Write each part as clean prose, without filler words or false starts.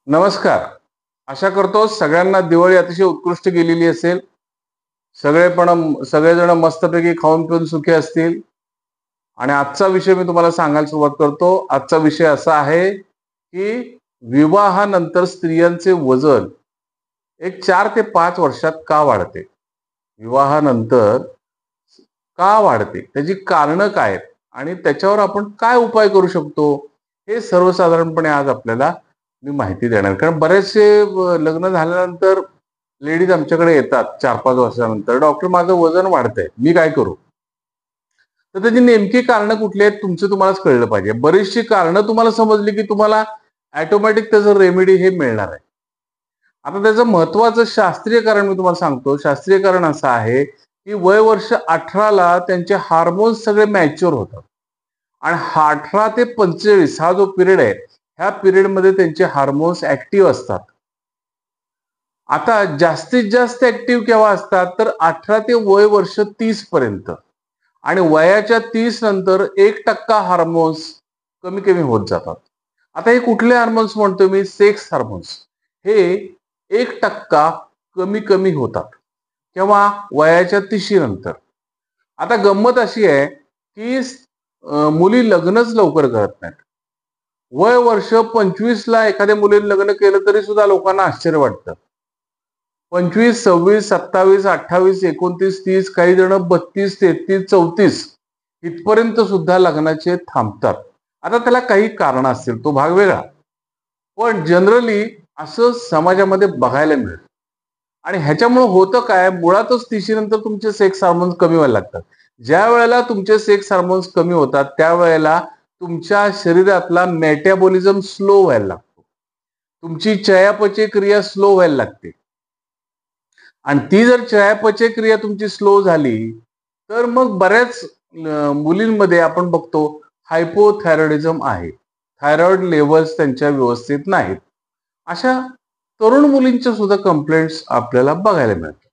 नमस्कार. आशा करतो सगळ्यांना दिवाळी अतिशय उत्कृष्ट गेलेली असेल. सगळेजण मस्तपैकी खाऊन पिऊन सुखी असतील. आणि आजचा विषय मी तुम्हाला सांगायला सुरुवात करतो. आजचा विषय असा आहे की विवाहानंतर स्त्रियांचे वजन एक 4 ते 5 वर्षात का वाढते? विवाहानंतर का वाढते? त्याची कारणं काय आहेत? आणि त्याच्यावर आपण काय उपाय करू शकतो? हे सर्वसाधारणपणे आज आपल्याला मी माहिती देणार. कारण बरेचसे लग्न झाल्यानंतर लेडीज आमच्याकडे येतात 4-5 वर्षानंतर, "डॉक्टर माझं वजन वाढतंय, मी काय करू?" तर त्याची नेमकी कारणं कुठली आहेत तुमचं तुम्हालाच कळलं पाहिजे. बरीचशी कारणं तुम्हाला समजली की तुम्हाला ऑटोमॅटिक त्याचं रेमेडी हे मिळणार आहे. आता त्याचं महत्वाचं शास्त्रीय कारण मी तुम्हाला सांगतो. शास्त्रीय कारण असं आहे की वय वर्ष 18 ला त्यांचे हार्मोन्स सगळे मॅच्युअर होतात. आणि 18 ते 45 हा जो पिरियड आहे, ह्या पिरियडमध्ये त्यांचे हार्मोन्स ऍक्टिव्ह असतात. आता जास्तीत जास्त ऍक्टिव्ह केव्हा असतात? तर 18 ते वय वर्ष 30 पर्यंत. आणि वयाच्या 30 नंतर 1% हार्मोन्स कमी कमी होत जातात. आता हे कुठले हार्मोन्स म्हणतोय मी? Sex hormones. हे 1% कमी कमी होतात. केव्हा? वयाच्या 30 नंतर. आता गंमत अशी आहे की मुली लग्नच लवकर करत नाहीत. वय वर्ष 25 ला एखाद्या मुलीने लग्न केलं तरी सुद्धा लोकांना आश्चर्य वाटतं. 25, 26, 27, 28, 29, 30, काही जण 32, 33, 34 इथपर्यंत सुद्धा लग्नाचे थांबतात. आता त्याला काही कारण असतील, तो भाग वेगळा. पण जनरली असं समाजामध्ये बघायला मिळतं. आणि ह्याच्यामुळे होतं काय? मुळातच 30 नंतर तुमचे सेक्स हार्मोन्स कमी व्हायला लागतात. ज्या वेळेला तुमचे सेक्स हार्मोन्स कमी होतात, त्यावेळेला तुमच्या शरीरातला मेटाबॉलिझम स्लो व्हायला लागतो. तुमची चयापचय क्रिया स्लो व्हायला लागते. आणि ती जर चयापचय क्रिया तुमची स्लो झाली, तर मग बऱ्याच मुलींमध्ये आपण बघतो हायपोथायरॉइडिझम आहे. थायरॉइड लेवल्स त्यांच्या व्यवस्थित नाहीत. अशा तरुण मुलींच्या सुद्धा कंप्लेंट्स आपल्याला बघायला मिळतात.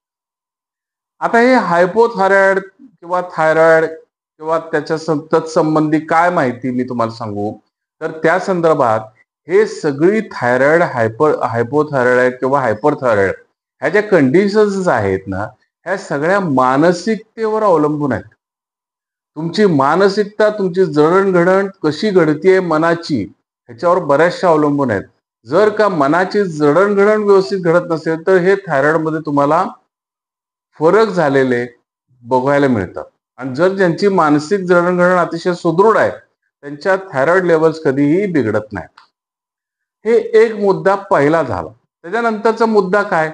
आता हे हायपोथायरॉइड किंवा थायरॉइड किंवा त्याच्या तत्संबंधी काय माहिती मी तुम्हाला सांगू, तर त्या संदर्भात हे सगळी थायरॉइड, हायपोथायरॉइड किंवा हायपरथायरॉइड ह्या ज्या कंडिशन्स आहेत ना, ह्या सगळ्या मानसिकतेवर अवलंबून आहेत. तुमची मानसिकता, तुमची जडणघडण कशी घडतीये मनाची, ह्याच्यावर बऱ्याचशा अवलंबून आहेत. जर का मनाची जडणघडण व्यवस्थित घडत नसेल, तर हे थायरॉइडमध्ये तुम्हाला फरक झालेले बघायला मिळतात. आणि जर ज्यांची मानसिक जडणघडण अतिशय सुदृढ आहे, त्यांच्या थायरॉइड लेवल्स कधीही बिघडत नाहीत. हे एक मुद्दा पहिला झाला. त्याच्यानंतरचा मुद्दा काय?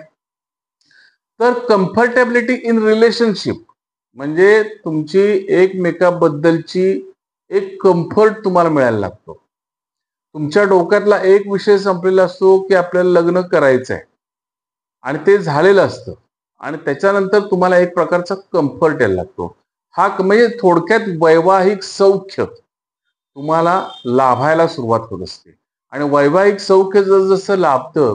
तर कम्फर्टेबिलिटी इन रिलेशनशिप. म्हणजे तुमची एकमेकाबद्दलची एक कम्फर्ट तुम्हाला मिळायला लागतो. तुमच्या डोक्यातला एक विषय संपलेला असतो की आपल्याला लग्न करायचंय आणि ते झालेलं असतं. आणि त्याच्यानंतर तुम्हाला एक प्रकारचा कम्फर्ट यायला लागतो. म्हणजे थोडक्यात वैवाहिक सौख्य तुम्हाला लाभायला सुरुवात होत असते. आणि वैवाहिक सौख्य जसं लाभतं,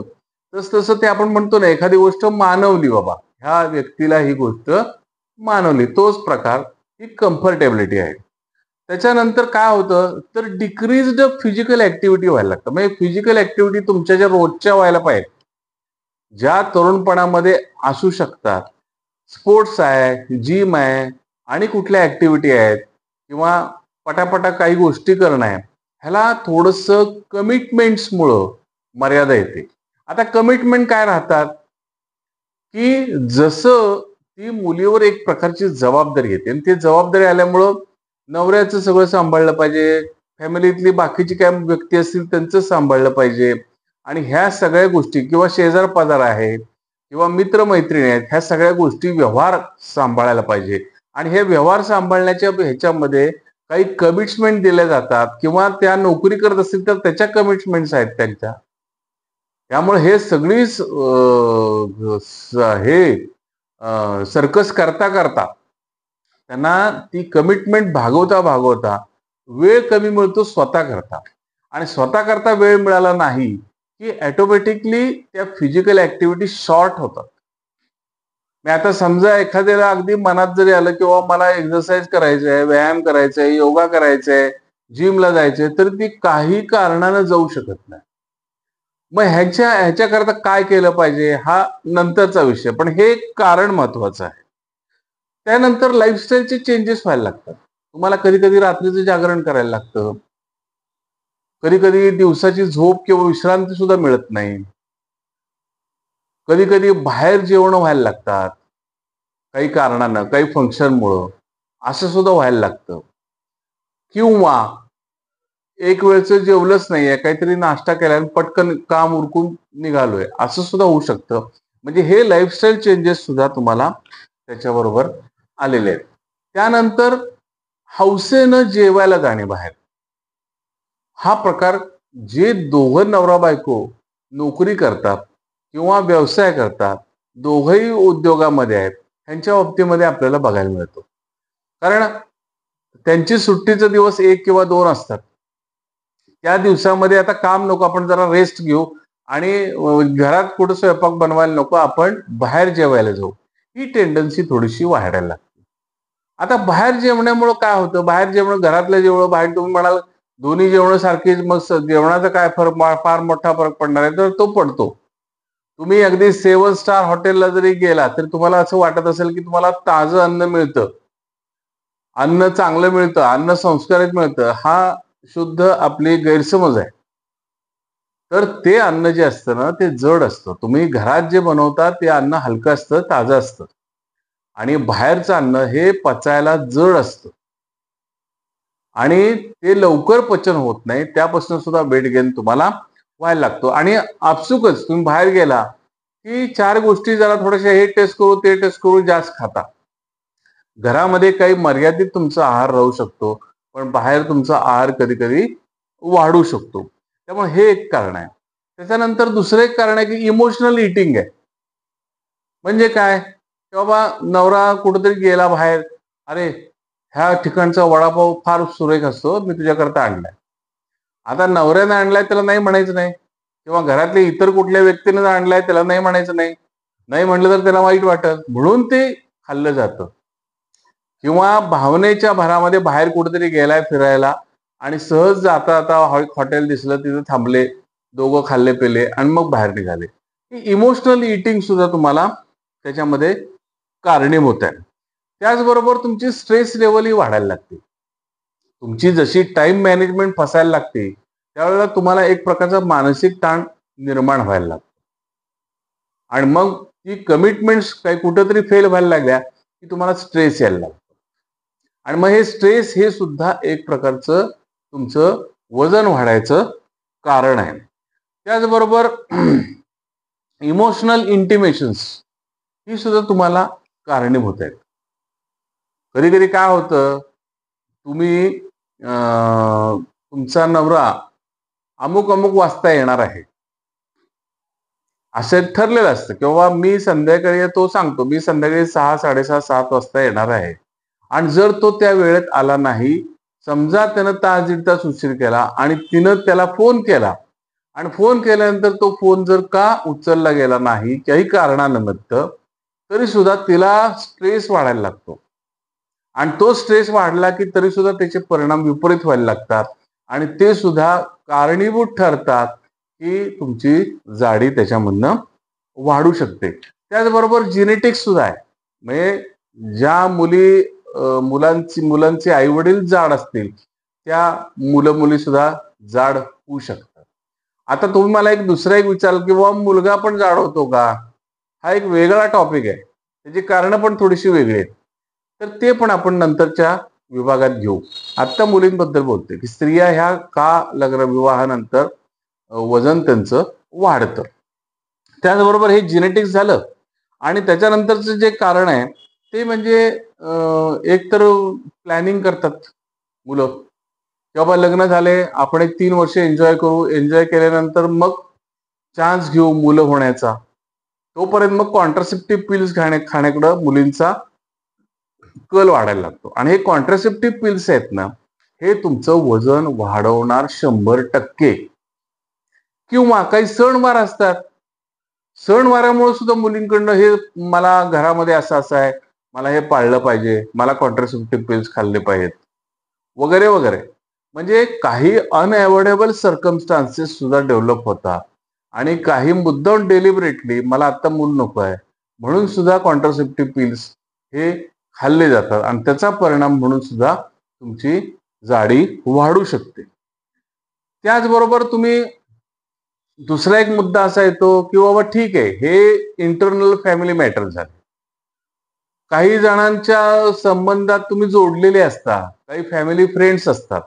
तसं ते आपण म्हणतो ना, एखादी गोष्ट मानवली बाबा, ह्या व्यक्तीला ही गोष्ट मानवली, तोच प्रकार ही कम्फर्टेबिलिटी आहे. त्याच्यानंतर काय होतं, तर डिक्रीज्ड फिजिकल ऍक्टिव्हिटी व्हायला लागतं. म्हणजे फिजिकल ऍक्टिव्हिटी तुमच्या ज्या रोजच्या व्हायला पाहिजे, ज्या तरुणपणामध्ये असू शकतात, स्पोर्ट्स आहे, जिम आहे आणि कुठल्या ऍक्टिव्हिटी आहेत किंवा पटापटा काही गोष्टी करणं आहे, ह्याला थोडंसं कमिटमेंट्समुळं मर्यादा येते. आता कमिटमेंट काय राहतात की जसं ती मुलीवर एक प्रकारची जबाबदारी येते आणि ती जबाबदारी आल्यामुळं नवऱ्याचं सगळं सांभाळलं पाहिजे, फॅमिलीतली बाकीची काय व्यक्ती असतील त्यांचं सांभाळलं पाहिजे. आणि ह्या सगळ्या गोष्टी किंवा शेजार पाजार आहे किंवा मित्रमैत्रिणी आहेत, ह्या सगळ्या गोष्टी व्यवहार सांभाळायला पाहिजे. आणि हे व्यवहार सांभाळण्याच्या ह्याच्यामध्ये काही कमिटमेंट दिल्या जातात किंवा त्या नोकरी करत असतील तर त्याच्या कमिटमेंट्स आहेत त्यांच्या. त्यामुळे हे सगळीच हे सर्कस करता करता त्यांना ती कमिटमेंट भागवता भागवता वेळ कमी मिळतो स्वतः करता. आणि स्वतः करता वेळ मिळाला नाही की ऑटोमॅटिकली त्या फिजिकल ऍक्टिव्हिटी शॉर्ट होतात. मी आता समजा एखाद्याला अगदी मनात जरी आलं किंवा मला एक्सरसाइज करायचं आहे, व्यायाम करायचा आहे, योगा करायचा आहे, जिमला जायचंय, तर ती काही कारणानं जाऊ शकत नाही. मग ह्याच्याकरता काय केलं पाहिजे हा नंतरचा विषय, पण हे एक कारण महत्वाचं आहे. त्यानंतर लाईफस्टाईलचे चेंजेस व्हायला लागतात. तुम्हाला कधी कधी रात्रीचं जागरण करायला लागतं, कधी कधी दिवसाची झोप किंवा विश्रांती सुद्धा मिळत नाही, कधी कधी बाहेर जेवण व्हायला लागतात काही कारणानं, काही फंक्शनमुळं असं सुद्धा व्हायला लागतं. किंवा एक वेळचं जेवलंच नाहीये, काहीतरी नाश्ता केला आणि पटकन काम उरकून निघालोय, असं सुद्धा होऊ शकतं. म्हणजे हे लाईफस्टाईल चेंजेस सुद्धा तुम्हाला त्याच्याबरोबर आलेले आहेत. त्यानंतर हौसेनं जेवायला जाणे बाहेर, हा प्रकार जे दोघं नवरा बायको नोकरी करतात किंवा व्यवसाय करतात, दोघंही उद्योगामध्ये आहेत, त्यांच्या बाबतीमध्ये आपल्याला बघायला मिळतो. कारण त्यांची सुट्टीचे दिवस 1 किंवा 2 असतात. त्या दिवसामध्ये आता काम नको, आपण जरा रेस्ट घेऊ आणि घरात कुठं स्वयंपाक बनवायला नको, आपण बाहेर जेवायला जाऊ, ही टेंडन्सी थोडीशी वाढायला लागते. आता बाहेर जेवण्यामुळे काय होतं, बाहेर जेवण घरातलं जेवण बाहेर, तुम्ही म्हणाल दोन्ही जेवण सारखीच, मग जेवणाचा काय फरक, फार मोठा फरक पडणार आहे, तर तो पडतो. तुम्ही अगदी 7 स्टार हॉटेलला जरी गेला तरी तुम्हाला असं वाटत असेल की तुम्हाला ताजं अन्न मिळतं, अन्न चांगलं मिळतं, अन्न संस्कारित मिळतं, हा शुद्ध आपली गैरसमज आहे. तर ते अन्न जे असतं ना ते जड असतं. तुम्ही घरात जे बनवता ते अन्न हलकं असतं, ताजं असतं, आणि बाहेरचं अन्न हे पचायला जड असतं आणि ते लवकर पचन होत नाही. त्यापासून सुद्धा वेट गेन तुम्हाला व्हायला लागतो. आणि आपसुकच तुम्ही बाहेर गेला की 4 गोष्टी जरा थोड्याशा हे टेस्ट करू ते टेस्ट करू जास्त खाता. घरामध्ये काही मर्यादित तुमचा आहार राहू शकतो, पण बाहेर तुमचा आहार कधी कधी वाढू शकतो. त्यामुळे हे एक कारण आहे. त्याच्यानंतर दुसरं एक कारण आहे की इमोशनल इटिंग आहे. म्हणजे काय, की बाबा नवरा कुठेतरी गेला बाहेर, अरे ह्या ठिकाणचा वडापाव फार सुरेख असतो, मी तुझ्याकरता आणलाय. आता नवऱ्याने आणलाय त्याला नाही म्हणायचं नाही, किंवा घरातल्या इतर कुठल्या व्यक्तीने आणलाय त्याला नाही म्हणायचं नाही. नाही म्हटलं तर त्याला वाईट वाटत, म्हणून ते खाल्लं जातं. किंवा भावनेच्या भरामध्ये बाहेर कुठेतरी गेलाय फिरायला आणि सहज जाता जाता हॉटेल दिसलं, तिथे थांबले, दोघं खाल्ले पेले आणि मग बाहेर निघाले. इमोशनल इटिंग सुद्धा तुम्हाला त्याच्यामध्ये कारणीभूत आहे. त्याचबरोबर तुमची स्ट्रेस लेवलही वाढायला लागते. तुमची जशी टाइम मॅनेजमेंट फसायला लागते, त्यावेळेला तुम्हाला एक प्रकारचा मानसिक ताण निर्माण व्हायला लागतो आणि मग ती कमिटमेंट्स काही कुठंतरी फेल व्हायला लागल्या की तुम्हाला स्ट्रेस यायला लागतो. आणि मग हे स्ट्रेस हे सुद्धा एक प्रकारचं तुमचं वजन वाढायचं कारण आहे. त्याचबरोबर इमोशनल इंटिमेशन्स ही सुद्धा तुम्हाला कारणीभूत आहेत. कधी कधी काय होतं, तुम्ही तुमचा नवरा अमुक अमुक वाजता येणार आहे असं ठरलेलं असतं, किंवा मी संध्याकाळी, तो सांगतो मी संध्याकाळी 6, 6:30, 7 वाजता येणार आहे. आणि जर तो त्या वेळेत आला नाही, समजा त्यानं तास दीड तास उशीर केला आणि तिनं त्याला फोन केला, आणि फोन केल्यानंतर तो फोन जर का उचलला गेला नाही काही कारणानिमित्त, तरी सुद्धा तिला स्ट्रेस वाढायला लागतो. आणि तो स्ट्रेस वाढला की तरी सुद्धा त्याचे परिणाम विपरीत व्हायला लागतात आणि ते सुद्धा कारणीभूत ठरतात की तुमची जाडी त्याच्यामधनं वाढू शकते. त्याचबरोबर जेनेटिक्स सुद्धा आहे. म्हणजे ज्या मुलांचे आई वडील जाड असतील, त्या मुलं मुली सुद्धा जाड होऊ शकतात. आता तुम्ही मला एक विचाराल की बाबा मुलगा पण जाड होतो का, हा एक वेगळा टॉपिक आहे, त्याची कारणं पण थोडीशी वेगळी आहेत. तर ते पण आपण नंतरच्या विभागात घेऊ. आता मुलींबद्दल बोलते की स्त्रिया ह्या का लग्न विवाहानंतर वजन त्यांचं वाढतं. त्याचबरोबर हे जेनेटिक्स झालं आणि त्याच्यानंतरचं जे कारण आहे ते म्हणजे एक तर प्लॅनिंग करतात मुलं की बाबा लग्न झाले, आपण एक 3 वर्ष एन्जॉय करू, एन्जॉय केल्यानंतर मग चान्स घेऊ मुलं होण्याचा. तोपर्यंत मग कॉन्ट्रासेप्टिव्ह पिल्स खाण्याकडे मुलींचा कल वाढायला लागतो. आणि हे कॉन्ट्रासेप्टिव्ह पिल्स आहेत ना, हे तुमचं वजन वाढवणार 100%. किंवा काही सणवार असतात, सणवारामुळे सुद्धा मुलींकडनं हे मला घरामध्ये असं असं आहे, मला हे पाळलं पाहिजे, मला कॉन्ट्रासेप्टिव्ह पिल्स खाल्ले पाहिजेत, वगैरे वगैरे. म्हणजे काही अनअवॉइडेबल सर्कमस्टान्सेस सुद्धा डेव्हलप होतात आणि काही मुद्दाम डेलिबरेटली मला आता मूल नको आहे म्हणून सुद्धा कॉन्ट्रासेप्टिव्ह पिल्स हे खाल्ले जातात आणि त्याचा परिणाम म्हणून सुद्धा तुमची जाडी वाढू शकते. त्याचबरोबर तुम्ही दुसरा एक मुद्दा असा येतो की बाबा ठीक आहे, हे इंटरनल फॅमिली मॅटर झाले. काही जणांच्या संबंधात तुम्ही जोडलेले असता, काही फॅमिली फ्रेंड्स असतात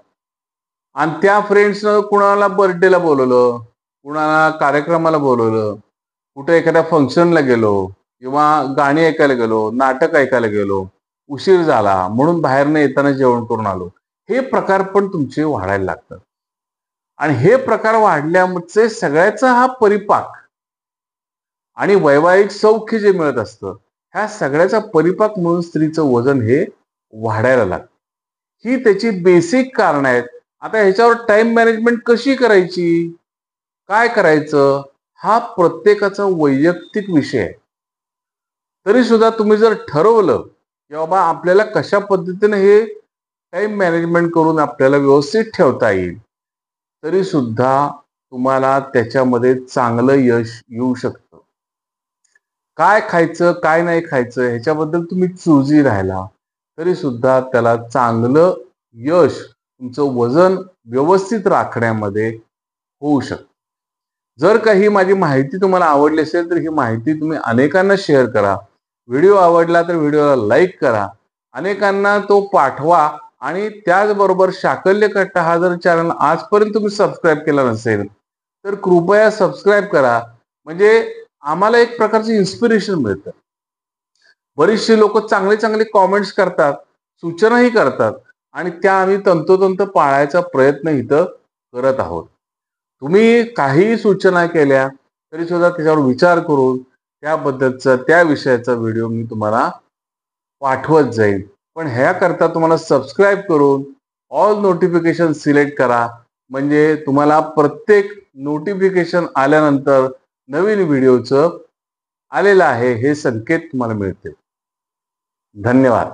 आणि त्या फ्रेंड्सनं कुणाला बर्थडेला बोलवलं, कुणाला कार्यक्रमाला बोलवलं, कुठे एखाद्या फंक्शनला गेलो किंवा गाणी ऐकायला गेलो, नाटक ऐकायला गेलो, उशीर झाला म्हणून बाहेरनं येताना जेवण करून आलो. हे प्रकार पण तुमचे वाढायला लागतात आणि हे प्रकार वाढल्यामुळे सगळ्याचा हा परिपाक आणि वैवाहिक सौख्य जे मिळत असतं, ह्या सगळ्याचा परिपाक म्हणून स्त्रीचं वजन हे वाढायला लागतं. ही त्याची बेसिक कारण आहेत. आता ह्याच्यावर टाइम मॅनेजमेंट कशी करायची, काय करायचं, हा प्रत्येकाचा वैयक्तिक विषय आहे. तरी सुद्धा तुम्ही जर ठरवलं की बाबा आपल्याला कशा पद्धतीने हे टाइम मॅनेजमेंट करून आपल्याला व्यवस्थित ठेवता येईल, तरी सुद्धा तुम्हाला त्याच्यामध्ये चांगलं यश येऊ शकतं. काय खायचं काय नाही खायचं ह्याच्याबद्दल तुम्ही चुजी राहिला तरी सुद्धा त्याला चांगलं यश तुमचं वजन व्यवस्थित राखण्यामध्ये होऊ शकतं. जर काही माझी माहिती तुम्हाला आवडली असेल तर ही माहिती तुम्ही अनेकांना शेअर करा. व्हिडिओ आवडला तर व्हिडिओला लाईक करा, अनेकांना तो पाठवा आणि त्याचबरोबर शाकल्य कट्टा हा जर चॅनल आजपर्यंत तुम्ही सबस्क्राईब केला नसेल तर कृपया सबस्क्राईब करा. म्हणजे आम्हाला एक प्रकारचे इन्स्पिरेशन मिळतं. बरीचशी लोक चांगले चांगले कॉमेंट्स करतात, सूचनाही करतात आणि त्या आम्ही तंतोतंत पाळायचा प्रयत्न इथं करत आहोत. तुम्ही काही सूचना केल्या तरी सुद्धा त्याच्यावर विचार करून त्याबद्दलचा त्या विषयाचा व्हिडिओ मी तुम्हाला पाठवत जाईल. पण ह्याकरता तुम्हाला सबस्क्राईब करून ऑल नोटिफिकेशन सिलेक्ट करा, म्हणजे तुम्हाला प्रत्येक नोटिफिकेशन आल्यानंतर नवीन व्हिडिओचं आलेलं आहे हे संकेत तुम्हाला मिळतील. धन्यवाद.